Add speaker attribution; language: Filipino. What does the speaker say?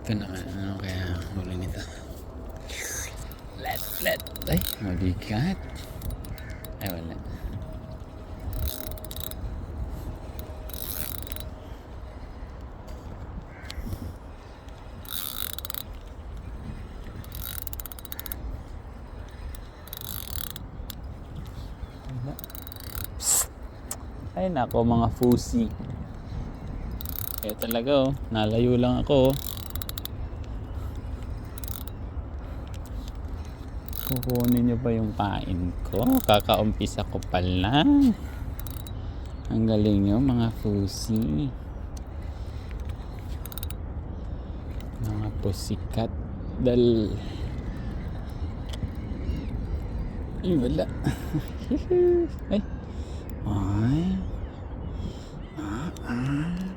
Speaker 1: Ito naman, ano kaya huli nito? Let. Ay, mabigat. Ay, wala. Ay nako mga fusi. Eh talaga oh, nalayo lang ako oh. Kukunin nyo ba yung pain ko? Kakaumpisa ko pa lang. Ang galing nyo mga fusi. Mga pusikat dal. Ay wala. Ay. Ay.